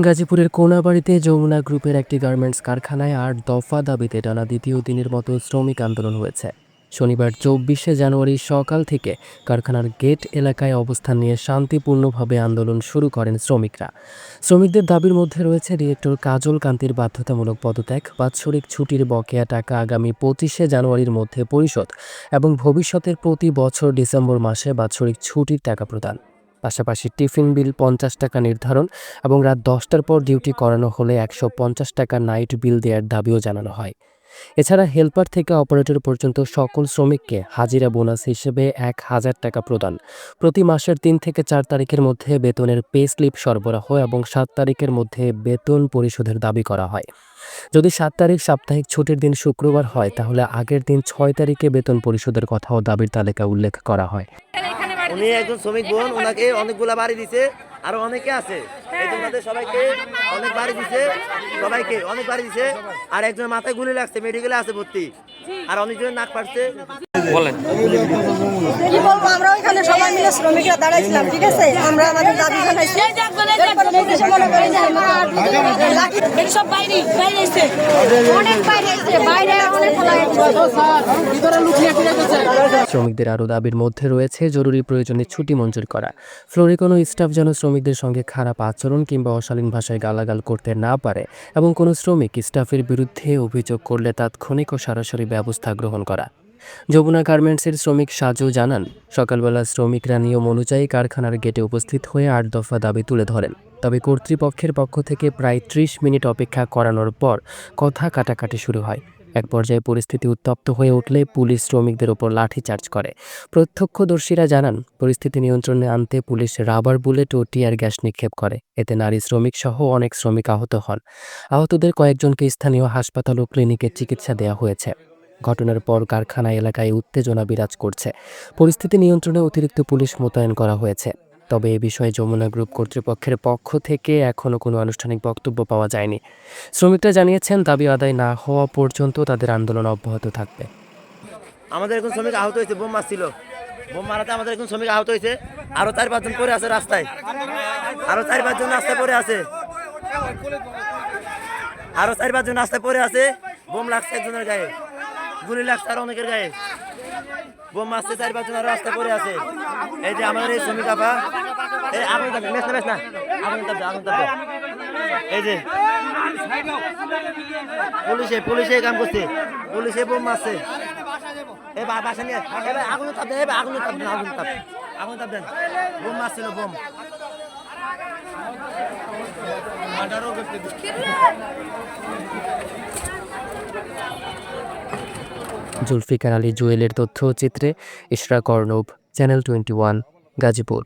গাজীপুরের কোনাবাড়ীতে যমুনা গ্রুপের একটি গার্মেন্টস কারখানায় ৮ দফা দাবিতে টানা দ্বিতীয় দিনের মতো শ্রমিক আন্দোলন হয়েছে। শনিবার ২৪শে জানুয়ারি সকাল থেকে কারখানার গেট এলাকায় অবস্থান নিয়ে শান্তিপূর্ণভাবে আন্দোলন শুরু করেন শ্রমিকরা। শ্রমিকদের দাবির মধ্যে রয়েছে ডিরেক্টর কাজল কান্তির বাধ্যতামূলক পদত্যাগ, বাৎসরিক ছুটির বকেয়া টাকা আগামী ২৫শে জানুয়ারির মধ্যে পরিশোধ এবং ভবিষ্যতের প্রতি বছর ডিসেম্বর মাসে বাৎসরিক ছুটির টাকা প্রদান। পাশাপাশি টিফিন বিল ৫০ টাকা নির্ধারণ এবং রাত ১০টার পর ডিউটি করানো হলে ১৫০ টাকা নাইট বিল দেওয়ার দাবিও জানানো হয়। এছাড়া হেলপার থেকে অপারেটর পর্যন্ত সকল শ্রমিককে হাজিরা বোনাস হিসেবে ১,০০০ টাকা প্রদান, প্রতি মাসের ৩ থেকে ৪ তারিখের মধ্যে বেতনের পে স্লিপ সরবরাহ এবং ৭ তারিখের মধ্যে বেতন পরিশোধের দাবি করা হয়। যদি ৭ তারিখ সাপ্তাহিক ছুটির দিন শুক্রবার হয় তাহলে আগের দিন ৬ তারিখে বেতন পরিশোধের কথাও দাবির তালিকায় উল্লেখ করা হয়। উনি একজন শ্রমিক বোন, ওনাকে অনেকগুলা বাড়ি দিছে, আরো অনেকে আছে। এই জন্য সবাইকে অনেক বাড়ি দিছে, সবাইকে অনেক বাড়ি দিছে। আর একজন মাথায় গুলি লাগছে, মেডিকেলে আছে ভর্তি, আর অনেকজন নাক ফাটছে। বলেন কি বলবো, আমরা ওইখানে সবাই মিলে শ্রমিকরা দাঁড়াইছিলাম, ঠিক আছে? আমরা আমাদের দাবি জানাইছি। এরপরে নির্দেশে মনে করি যে সব বাইরে এসে অনেক বাইরে এসে বাইরে অনেক শ্রমিকদের আরও দাবির মধ্যে রয়েছে জরুরি প্রয়োজনে ছুটি মঞ্জুর করা, ফ্লোরে কোনো স্টাফ যেন শ্রমিকদের সঙ্গে খারাপ আচরণ কিংবা অশালীন ভাষায় গালাগাল করতে না পারে এবং কোনো শ্রমিক স্টাফের বিরুদ্ধে অভিযোগ করলে তাৎক্ষণিক ও সরাসরি ব্যবস্থা গ্রহণ করা। যমুনা গার্মেন্টসের শ্রমিক সাজু জানান, সকালবেলা শ্রমিকরা নিয়ম অনুযায়ী কারখানার গেটে উপস্থিত হয়ে ৮ দফা দাবি তুলে ধরেন। তবে কর্তৃপক্ষের পক্ষ থেকে প্রায় ৩০ মিনিট অপেক্ষা করানোর পর কথা কাটাকাটি শুরু হয়। এক পর্যায়ে পরিস্থিতি উত্তপ্ত হয়ে উঠলে পুলিশ শ্রমিকদের ওপর লাঠিচার্জ করে। প্রত্যক্ষদর্শীরা জানান, পরিস্থিতি নিয়ন্ত্রণে আনতে পুলিশ রাবার বুলেট ও টিয়ার গ্যাস নিক্ষেপ করে। এতে নারী শ্রমিক সহ অনেক শ্রমিক আহত হন। আহতদের কয়েকজনকে স্থানীয় হাসপাতাল ও ক্লিনিকে চিকিৎসা দেওয়া হয়েছে। ঘটনার পর কারখানা এলাকায় উত্তেজনা বিরাজ করছে। পরিস্থিতি নিয়ন্ত্রণে অতিরিক্ত পুলিশ মোতায়েন করা হয়েছে। তবে এ বিষয়ে যমুনা গ্রুপ কর্তৃপক্ষের পক্ষ থেকে এখনও কোনো আনুষ্ঠানিক বক্তব্য পাওয়া যায়নি। শ্রমিকরা জানিয়েছেন, দাবি আদায় না হওয়া পর্যন্ত তাদের আন্দোলন অব্যাহত থাকবে। আমাদের একজন শ্রমিক আহত হয়েছে, বোম মারছিল। বোম মারাতে আমাদের একজন শ্রমিক আহত হয়েছে, আরো ৪-৫ জন পড়ে আছে রাস্তায়, আরো ৪-৫ জন রাস্তায় পড়ে আছে, আরো ৪-৫ জন রাস্তায় পড়ে আছে। বোম লাগছে একজনের গায়ে, গুলি লাগছে আর অনেকের গায়ে। বোম মারছে, ৪-৫ জন আরো রাস্তায় পড়ে আছে। এই যে আমাদের এই শ্রমিক আপা, এই আগুন তাপে না আগুন তাপে এই যে পুলিশে কাম করছে, পুলিশে বোম মারছে। এই বাসা নিয়ে আগুন তাপ দেন, আগুন তাপ দেন। বোম মারছিল, বোম। জুলফিকার আলী জুয়েলের তথ্যচিত্রে ইশরাক অর্ণব, চ্যানেল 21, গাজীপুর।